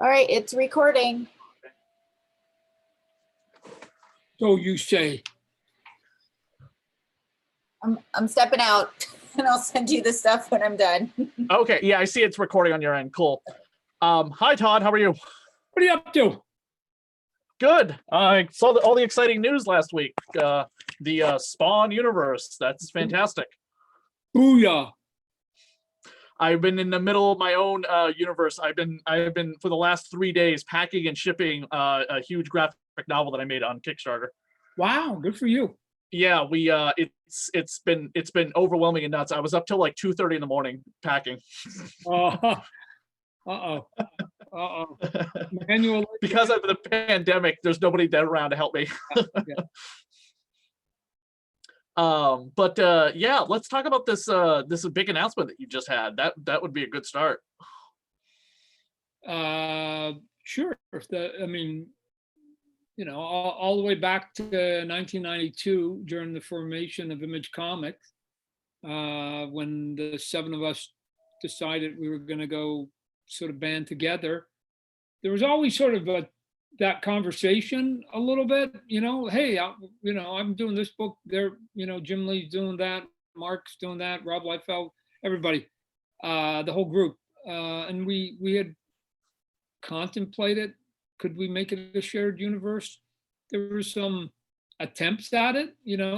All right, it's recording. So you say. I'm stepping out and I'll send you the stuff when I'm done. Okay, yeah, I see it's recording on your end. Cool. Hi, Todd. How are you? What are you up to? Good. I saw all the exciting news last week. The Spawn universe. That's fantastic. Booyah. I've been in the middle of my own universe. I've been for the last 3 days packing and shipping a huge graphic novel that I made on Kickstarter. Wow, good for you. Yeah, it's been overwhelming and nuts. I was up till like 2:30 in the morning packing. Manual. Because of the pandemic, there's nobody there around to help me. Yeah. Yeah, let's talk about this big announcement that you just had. That would be a good start. Sure. All the way back to 1992 during the formation of Image Comics, when the seven of us decided we were going to go sort of band together, there was always sort of that conversation a little bit, hey, I'm doing this book there, Jim Lee's doing that, Mark's doing that, Rob Liefeld, everybody, the whole group. And we had contemplated, could we make it a shared universe? There were some attempts at it,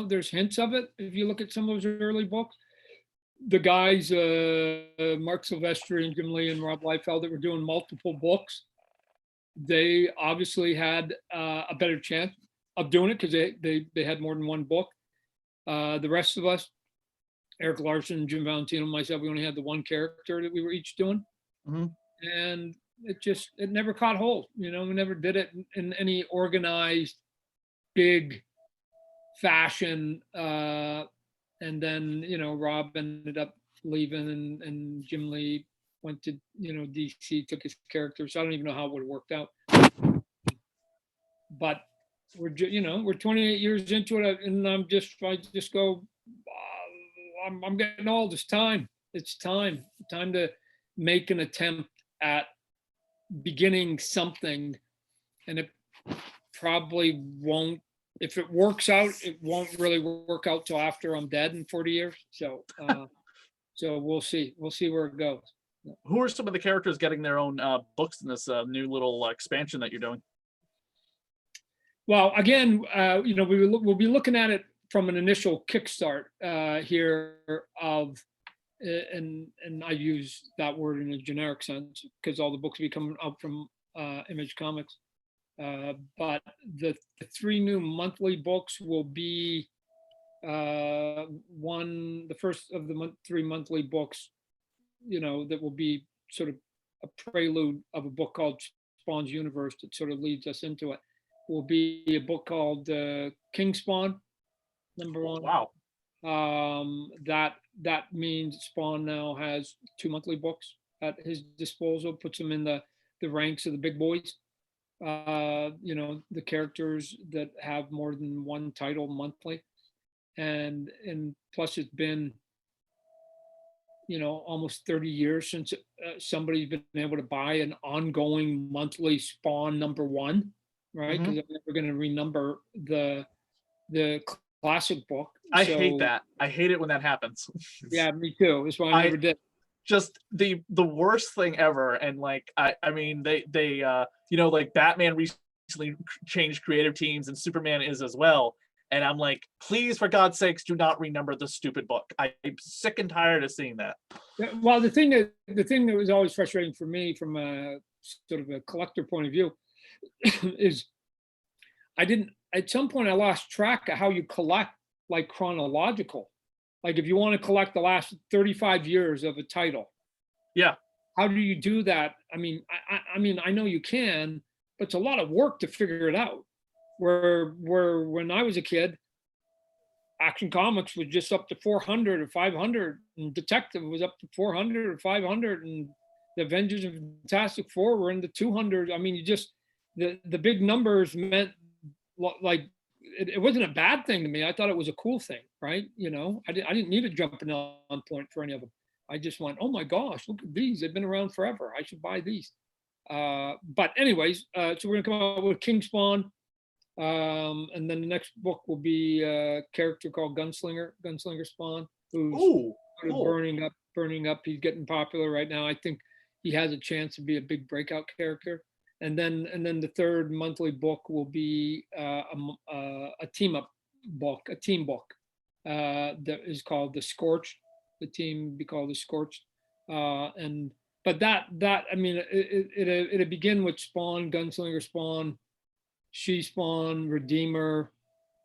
there's hints of it. If you look at some of those early books, the guys, Mark Silvestri and Jim Lee and Rob Liefeld, that were doing multiple books, they obviously had a better chance of doing it because they had more than one book. The rest of us, Eric Larson and Jim Valentino and myself, we only had the one character that we were each doing. Mm-hmm. And it never caught hold. We never did it in any organized, big fashion. And then, Rob ended up leaving and Jim Lee went to, DC, took his character. So I don't even know how it would have worked out. But we're 28 years into it, and I just go, I'm getting old. It's time. It's time to make an attempt at beginning something, and it probably won't. If it works out, it won't really work out till after I'm dead in 40 years. So, so we'll see. We'll see where it goes. Who are some of the characters getting their own books in this new little expansion that you're doing? Well, again, we'll be looking at it from an initial kickstart here of, and I use that word in a generic sense because all the books will be coming out from Image Comics. But the 3 new monthly books will be the first of the 3 monthly books, that will be sort of a prelude of a book called Spawn's Universe that sort of leads us into it. Will be a book called King Spawn, #1. Wow. That means Spawn now has 2 monthly books at his disposal, puts him in the ranks of the big boys. The characters that have more than one title monthly, and plus it's been almost 30 years since somebody's been able to buy an ongoing monthly Spawn #1, right? Because I'm never going to renumber the classic book. I hate that. I hate it when that happens. Yeah, me too. That's why I never did. Just the worst thing ever. And like I mean they like Batman recently changed creative teams and Superman is as well. And I'm like, please, for God's sakes, do not renumber the stupid book. I'm sick and tired of seeing that. Well, the thing that was always frustrating for me from a sort of a collector point of view is at some point I lost track of how you collect like chronological. Like if you want to collect the last 35 years of a title. Yeah. How do you do that? I mean, I know you can, but it's a lot of work to figure it out. Where when I was a kid, Action Comics was just up to 400 or 500, and Detective was up to 400 or 500, and the Avengers and Fantastic Four were in the 200. I mean, the big numbers meant like it wasn't a bad thing to me. I thought it was a cool thing, right? I didn't need a jumping on point for any of them. I just went, oh my gosh, look at these. They've been around forever. I should buy these. But anyways, so we're gonna come out with King Spawn. And then the next book will be a character called Gunslinger Spawn, who's Ooh, sort of cool. burning up. He's getting popular right now. I think he has a chance to be a big breakout character. And then the third monthly book will be a team book that is called The Scorched. The team will be called The Scorched. But that I mean, it'll begin with Spawn, Gunslinger Spawn, She Spawn, Redeemer,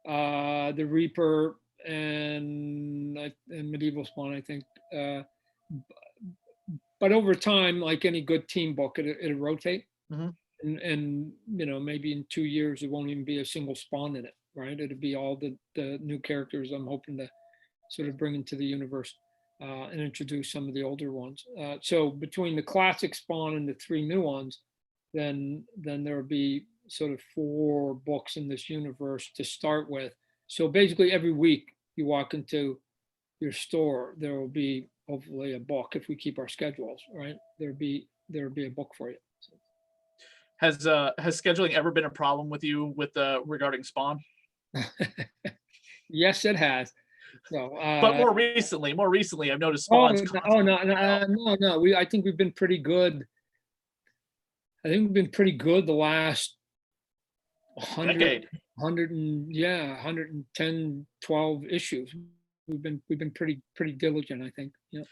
the Reaper, and Medieval Spawn, I think. But over time, like any good team book, it'll rotate. Mhm. And maybe in 2 years, there won't even be a single Spawn in it, right? It'll be all the new characters I'm hoping to sort of bring into the universe and introduce some of the older ones. So between the classic Spawn and the 3 new ones, then there will be sort of 4 books in this universe to start with. So basically every week you walk into your store, there will be hopefully a book if we keep our schedules, right? There'll be a book for you. So. Has scheduling ever been a problem with you regarding Spawn? Yes, it has. So, But more recently, I've noticed oh Spawn's no. I think we've been pretty good. I think we've been pretty good the last 100, 110, 12 issues. We've been pretty diligent, I think. Yeah.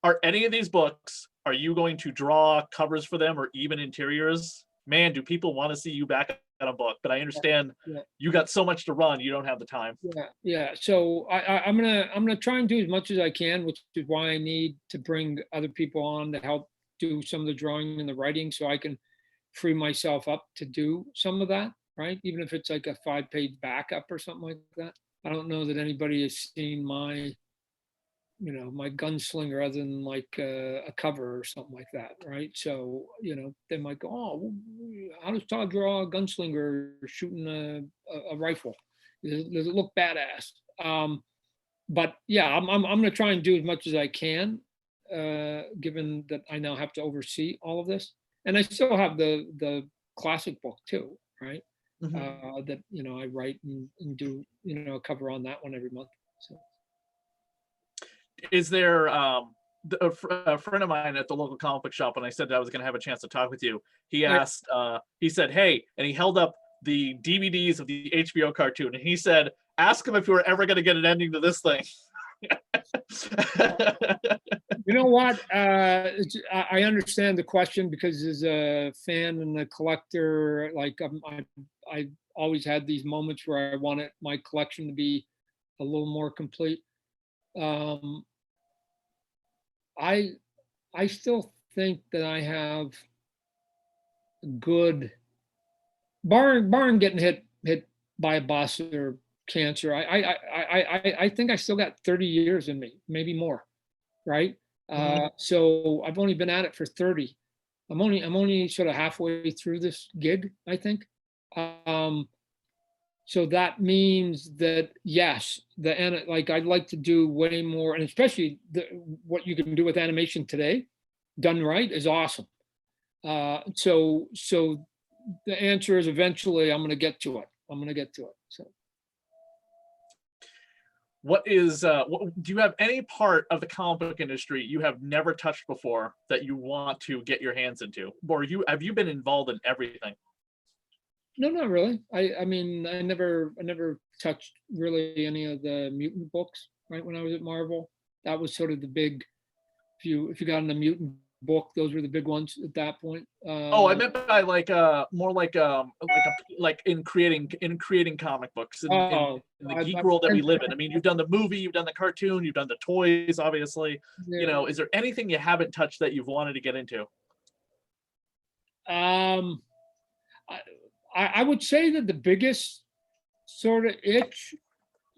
Are any of these books, are you going to draw covers for them or even interiors? Man, do people want to see you back on a book? But I understand you got so much to run, you don't have the time. Yeah. So I'm gonna try and do as much as I can, which is why I need to bring other people on to help do some of the drawing and the writing, so I can free myself up to do some of that, right? Even if it's like a 5-page backup or something like that. I don't know that anybody has seen my Gunslinger other than like a cover or something like that, right? So they might go, oh, how does Todd draw a gunslinger shooting a rifle? Does it look badass? But yeah, I'm gonna try and do as much as I can, given that I now have to oversee all of this, and I still have the classic book too, right? Mhm. That I write and do a cover on that one every month. So. Is there a friend of mine at the local comic book shop, when I said that I was going to have a chance to talk with you, he asked, he said, hey, and he held up the DVDs of the HBO cartoon, and he said, ask him if you were ever going to get an ending to this thing. You know what? I understand the question, because as a fan and a collector, like I always had these moments where I wanted my collection to be a little more complete. I still think that I have good, barring getting hit by a bus or cancer. I think I still got 30 years in me, maybe more, right? So I've only been at it for 30. I'm only sort of halfway through this gig, I think. So that means that yes, like I'd like to do way more, and especially what you can do with animation today, done right, is awesome. So the answer is eventually I'm going to get to it. So. What do you have any part of the comic book industry you have never touched before that you want to get your hands into, or have you been involved in everything? No, not really. I mean, I never touched really any of the mutant books, right? When I was at Marvel, that was sort of the big. If you got in the mutant book, those were the big ones at that point. Oh, I meant by like more like in creating comic books in the geek world that we live in. I mean, you've done the movie, you've done the cartoon, you've done the toys, obviously. Yeah. Is there anything you haven't touched that you've wanted to get into? I would say that the biggest sort of itch,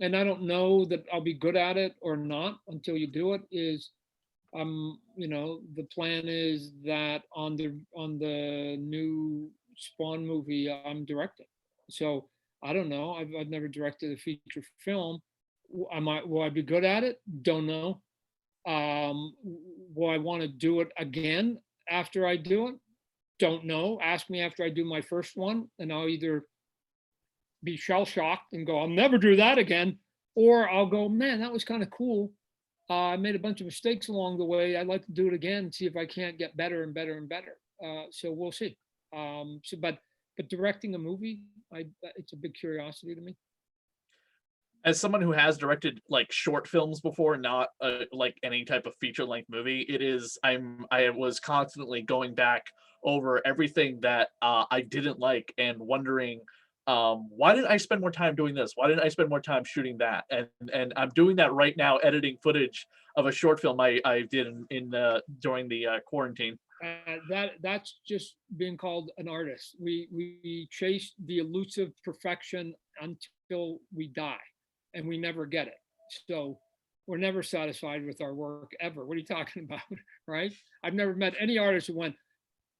and I don't know that I'll be good at it or not until you do it, is the plan is that on the new Spawn movie I'm directing. So I don't know. I've never directed a feature film. Will I be good at it? Don't know. Will I want to do it again after I do it? don't know. Ask me after I do my first one, and I'll either be shell shocked and go, I'll never do that again, or I'll go, man, that was kind of cool. I made a bunch of mistakes along the way. I'd like to do it again, see if I can't get better and better and better. So we'll see. But directing a movie, it's a big curiosity to me. As someone who has directed like short films before, not like any type of feature length movie, I was constantly going back over everything that I didn't like and wondering, why didn't I spend more time doing this? Why didn't I spend more time shooting that? And I'm doing that right now, editing footage of a short film I did during the quarantine. That's just being called an artist. We chase the elusive perfection until we die, and we never get it. So we're never satisfied with our work ever. What are you talking about, right? I've never met any artist who went,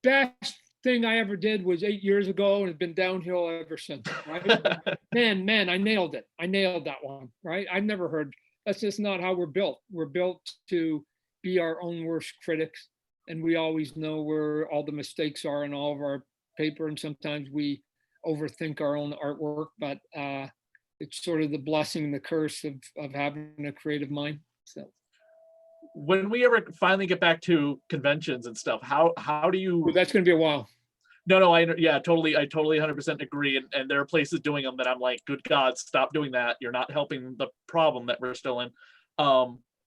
best thing I ever did was 8 years ago and it's been downhill ever since, right? man, I nailed it. I nailed that one, right? I've never heard, that's just not how we're built. We're built to be our own worst critics. And we always know where all the mistakes are in all of our paper. And sometimes we overthink our own artwork, but it's sort of the blessing and the curse of having a creative mind. So when we ever finally get back to conventions and stuff, how do you? that's going to be a while. No, I totally 100% agree. And there are places doing them that I'm like, good God, stop doing that. You're not helping the problem that we're still in.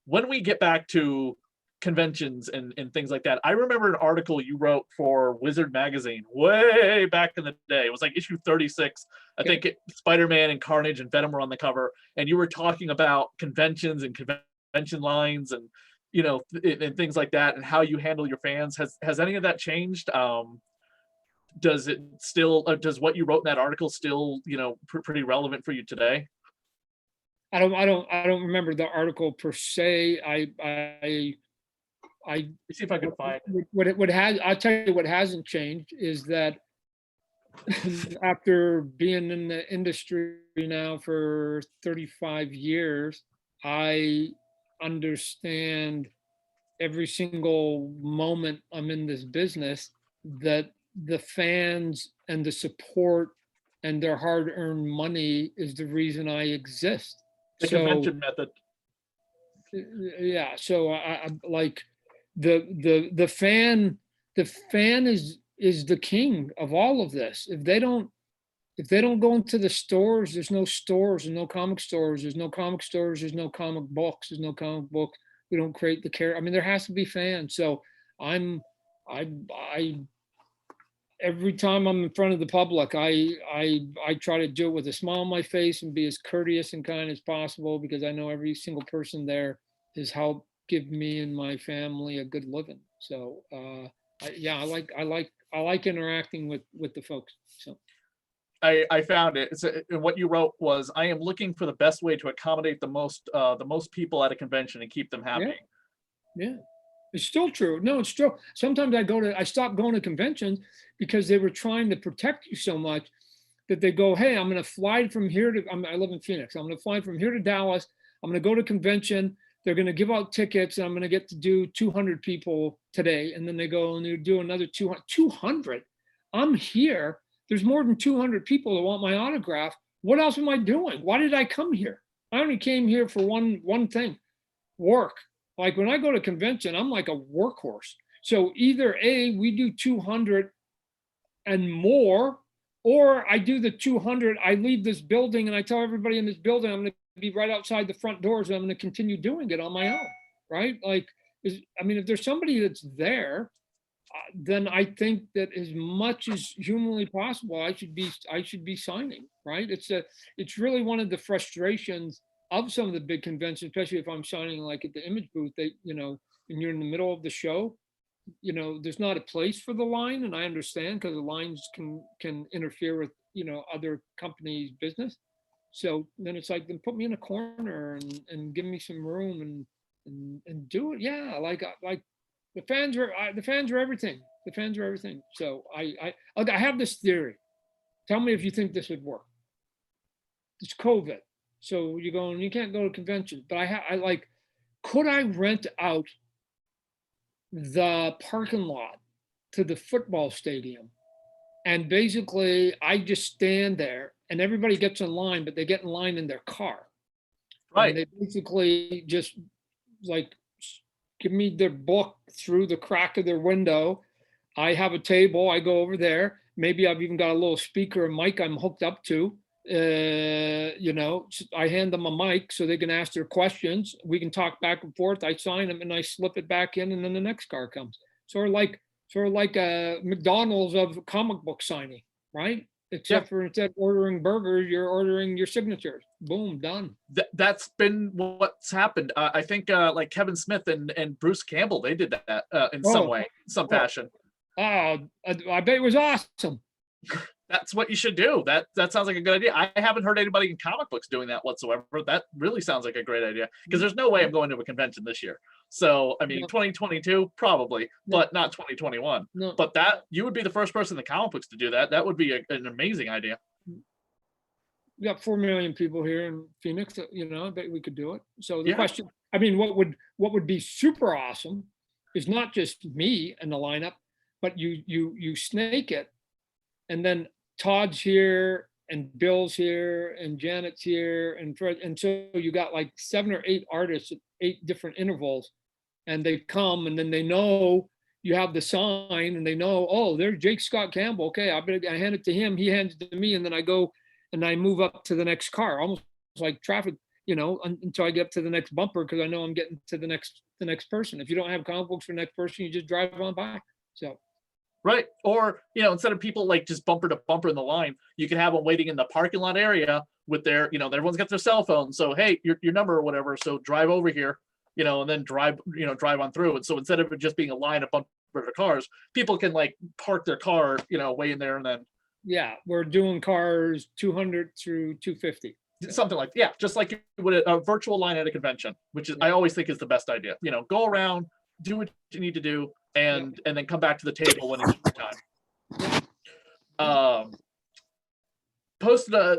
When we get back to conventions and things like that, I remember an article you wrote for Wizard magazine way back in the day. It was like issue 36. I think Spider-Man and Carnage and Venom were on the cover, and you were talking about conventions and convention lines and and things like that, and how you handle your fans. Has any of that changed? Does it still does what you wrote in that article still pretty relevant for you today? I don't remember the article per se. Let's see if I can find I'll tell you what hasn't changed is that after being in the industry now for 35 years, I understand every single moment I'm in this business that the fans and the support and their hard-earned money is the reason I exist. the convention method. Yeah, so I like the fan is the king of all of this. If they don't go into the stores, there's no stores, there's no comic stores, there's no comic stores, there's no comic books, there's no comic books. We don't create the care. I mean, there has to be fans. So I every time I'm in front of the public, I try to do it with a smile on my face and be as courteous and kind as possible, because I know every single person there has helped give me and my family a good living. So I like interacting with the folks. So I found it. And what you wrote was, I am looking for the best way to accommodate the most people at a convention and keep them happy. Yeah. It's still true. No, it's true. Sometimes I stopped going to conventions because they were trying to protect you so much that they go, hey, I'm going to fly from here I live in Phoenix. I'm going to fly from here to Dallas. I'm going to go to convention. They're going to give out tickets, and I'm going to get to do 200 people today. And then they go and they do another 200. I'm here. There's more than 200 people that want my autograph. What else am I doing? Why did I come here? I only came here for one thing, work. Like when I go to convention, I'm like a workhorse. So either A, we do 200 and more, or I do the 200, I leave this building and I tell everybody in this building I'm going to be right outside the front doors and I'm going to continue doing it on my own, right? Like, if there's somebody that's there, then I think that as much as humanly possible, I should be signing, right? It's really one of the frustrations of some of the big conventions, especially if I'm signing like at the Image booth, and you're in the middle of the show, there's not a place for the line, and I understand because the lines can interfere with other companies' business. So then it's like, then put me in a corner and give me some room and do it. Yeah, like the fans are everything. The fans are everything. So I have this theory. Tell me if you think this would work. It's COVID. So you're going, you can't go to conventions, but could I rent out the parking lot to the football stadium. And basically, I just stand there and everybody gets in line, but they get in line in their car. Right. And they basically just like give me their book through the crack of their window. I have a table, I go over there. Maybe I've even got a little speaker and mic I'm hooked up to. I hand them a mic so they can ask their questions. We can talk back and forth. I sign them and I slip it back in, and then the next car comes. Sort of like a McDonald's of comic book signing, right? Except for instead of ordering burgers, you're ordering your signatures. Boom, done. That's been what's happened. I think like Kevin Smith and Bruce Campbell, they did that in some way, some fashion. I bet it was awesome. That's what you should do. That sounds like a good idea. I haven't heard anybody in comic books doing that whatsoever. That really sounds like a great idea, because there's no way I'm going to a convention this year. So, I mean, 2022, probably, but not 2021. No. But you would be the first person in the comic books to do that. That would be an amazing idea. We got 4 million people here in Phoenix. I bet we could do it. So the Yeah. question, I mean, what would be super awesome is not just me and the lineup, but you snake it, and then Todd's here and Bill's here and Janet's here and Fred, and so you got like 7 or 8 artists at 8 different intervals, and they come, and then they know you have the sign, and they know, oh, there's Jake Scott Campbell. Okay, I hand it to him, he hands it to me, and then I go and I move up to the next car, almost like traffic, until I get up to the next bumper, because I know I'm getting to the next person. If you don't have comic books for the next person, you just drive on by. So. Right. Or, instead of people like just bumper to bumper in the line, you can have them waiting in the parking lot area with their, everyone's got their cell phone. So, hey, your number or whatever. So drive over here, and then drive on through. And so instead of it just being a line of bumper to cars, people can like park their car, way in there, and then. Yeah, we're doing cars 200 through 250. Something like, yeah, just like you would a virtual line at a convention, which is, I always think is the best idea. Go around, do what you need to do, and then come back to the table when it's your time.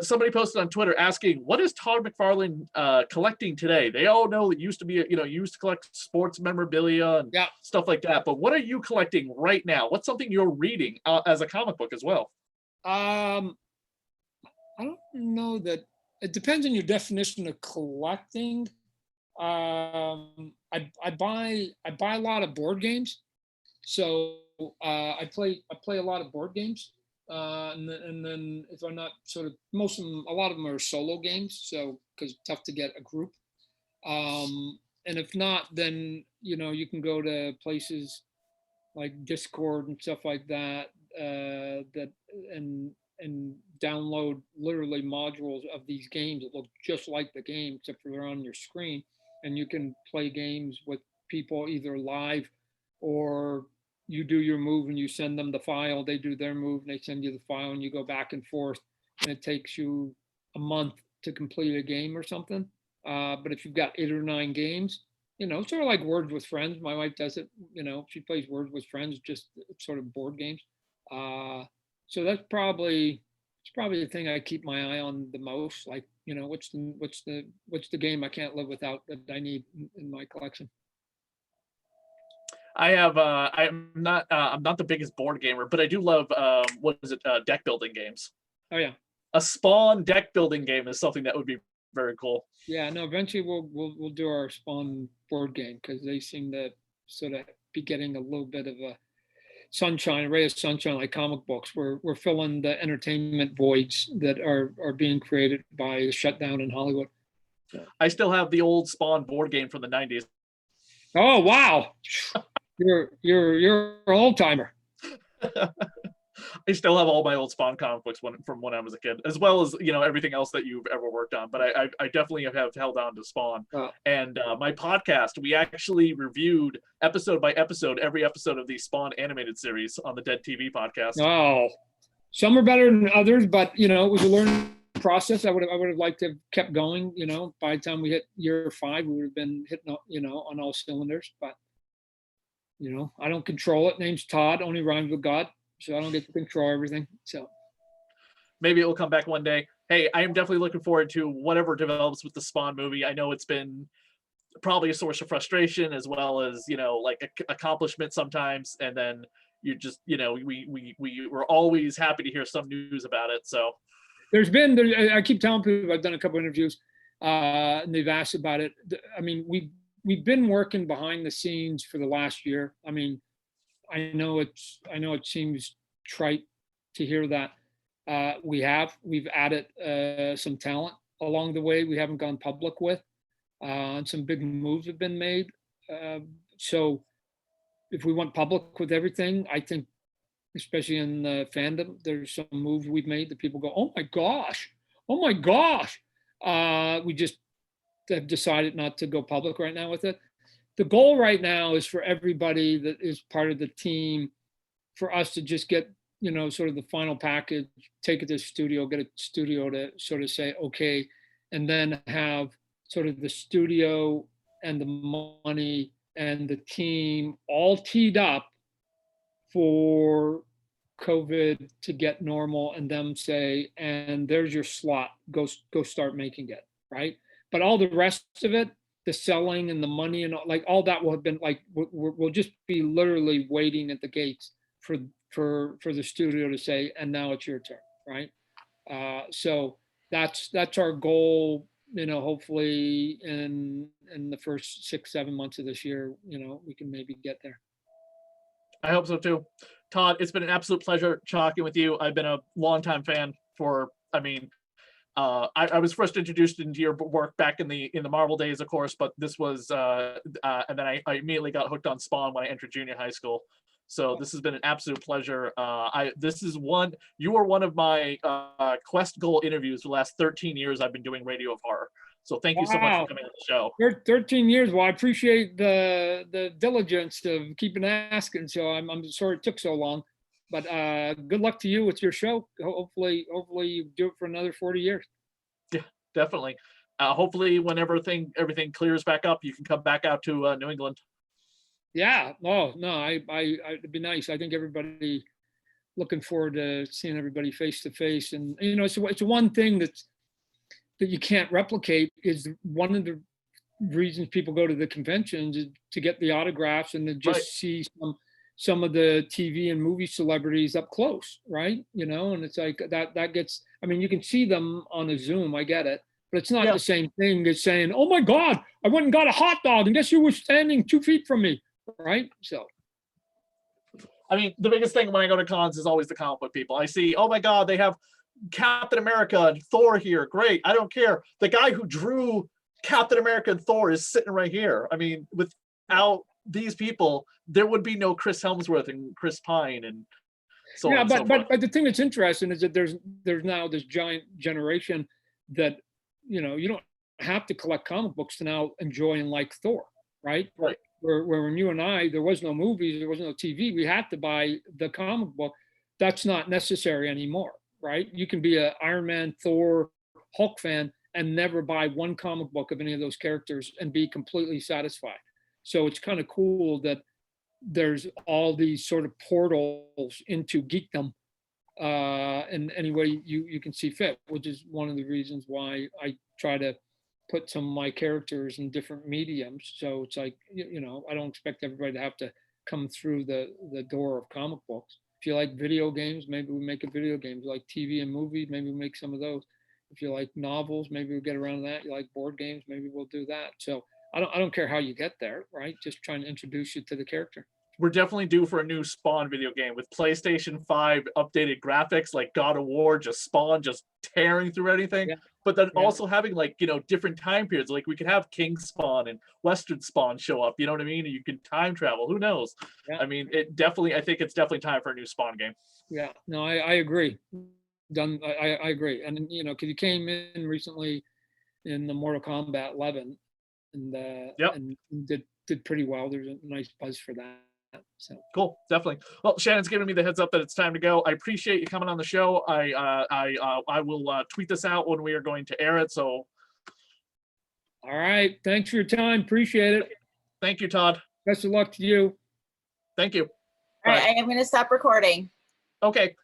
Somebody posted on Twitter asking, what is Todd McFarlane collecting today? They all know it used to be, you used to collect sports memorabilia and stuff like that. But what are you collecting right now? What's something you're reading as a comic book as well? I don't know that. It depends on your definition of collecting. I buy a lot of board games, so I play a lot of board games, and then if I'm not sort of, a lot of them are solo games, so because it's tough to get a group, and if not, then you can go to places like Discord and stuff like that, and download literally modules of these games that look just like the game, except for they're on your screen, and you can play games with people either live, or you do your move and you send them the file, they do their move and they send you the file, and you go back and forth, and it takes you a month to complete a game or something. But if you've got 8 or 9 games, sort of like Words with Friends, my wife does it, she plays Words with Friends, just sort of board games. So that's probably the thing I keep my eye on the most. Like, what's the game I can't live without that I need in my collection? I have I'm not the biggest board gamer, but I do love deck building games. Oh yeah. A Spawn deck building game is something that would be very cool. Yeah, no, eventually we'll do our Spawn board game, because they seem to sort of be getting a little bit of a ray of sunshine, like comic books. We're filling the entertainment voids that are being created by the shutdown in Hollywood. I still have the old Spawn board game from the 90s. Oh wow. You're an old timer. I still have all my old Spawn comic books from when I was a kid, as well as everything else that you've ever worked on. But I definitely have held on to Spawn. Oh. And my podcast, we actually reviewed episode by episode every episode of the Spawn animated series on the Dead TV podcast. Oh, some are better than others, but it was a learning process. I would have liked to have kept going. By the time we hit year 5, we would have been hitting on all cylinders. But I don't control it. Name's Todd, only rhymes with God. So I don't get to control everything. So maybe it will come back one day. Hey, I am definitely looking forward to whatever develops with the Spawn movie. I know it's been probably a source of frustration, as well as like accomplishment sometimes. And then you just, we were always happy to hear some news about it. So I keep telling people, I've done a couple interviews, and they've asked about it. I mean, we've been working behind the scenes for the last year. I mean, I know it seems trite to hear that. We've added some talent along the way we haven't gone public with, and some big moves have been made. So if we went public with everything, I think, especially in the fandom, there's some moves we've made that people go, oh my gosh. We just have decided not to go public right now with it. The goal right now is for everybody that is part of the team, for us to just get, sort of the final package, take it to the studio, get a studio to sort of say, okay, and then have sort of the studio and the money and the team all teed up for COVID to get normal, and them say, and there's your slot, go start making it, right? But all the rest of it, the selling and the money and all that will have been we'll just be literally waiting at the gates for the studio to say, and now it's your turn, right? So that's our goal. Hopefully in the first 6-7 months of this year, we can maybe get there. I hope so too. Todd, it's been an absolute pleasure talking with you. I've been a longtime fan I was first introduced into your work back in the Marvel days, of course, but this was, and then I immediately got hooked on Spawn when I entered junior high school. So this has been an absolute pleasure. You are one of my quest goal interviews for the last 13 years I've been doing Radio of Horror. So thank you so much for coming on the show. 13 years. Well, I appreciate the diligence of keeping asking. So I'm sorry it took so long, but good luck to you with your show. Hopefully you do it for another 40 years. Yeah, definitely. Hopefully whenever everything clears back up, you can come back out to New England. Yeah. Oh no, it'd be nice. I think everybody looking forward to seeing everybody face to face, and it's one thing that you can't replicate. Is one of the reasons people go to the conventions is to get the autographs and to just see some of the TV and movie celebrities up close, right? And it's like that gets. I mean, you can see them on a Zoom. I get it. But it's not the same thing as saying, oh my God, I went and got a hot dog and guess who was standing 2 feet from me, right? So. I mean, the biggest thing when I go to cons is always the comic book people. I see, oh my God, they have Captain America and Thor here. Great. I don't care. The guy who drew Captain America and Thor is sitting right here. I mean, without these people, there would be no Chris Hemsworth and Chris Pine and so on. But the thing that's interesting is that there's now this giant generation that you don't have to collect comic books to now enjoy and like Thor, right? Right. Where when you and I, there was no movies, there was no TV, we had to buy the comic book. That's not necessary anymore, right? You can be a Iron Man, Thor, Hulk fan and never buy one comic book of any of those characters and be completely satisfied. So it's kind of cool that there's all these sort of portals into geekdom in any way you can see fit, which is one of the reasons why I try to put some of my characters in different mediums. So it's like, I don't expect everybody to have to come through the door of comic books. If you like video games, maybe we make a video game. If you like TV and movies, maybe we make some of those. If you like novels, maybe we'll get around to that. You like board games, maybe we'll do that. So I don't care how you get there, right? Just trying to introduce you to the character. We're definitely due for a new Spawn video game with PlayStation 5 updated graphics, like God of War, just Spawn just tearing through anything. Yeah. But then also having different time periods. Like we could have King Spawn and Western Spawn show up, you know what I mean? And you can time travel, who knows? Yeah. I mean, I think it's definitely time for a new Spawn game. Yeah, no, I agree. I agree. And because you came in recently in the Mortal Kombat 11 and did pretty well. There's a nice buzz for that. So cool, definitely. Well, Shannon's giving me the heads up that it's time to go. I appreciate you coming on the show. I will tweet this out when we are going to air it. So, all right, thanks for your time. Appreciate it. Thank you, Todd. Best of luck to you. Thank you. All right, I am going to stop recording. Okay.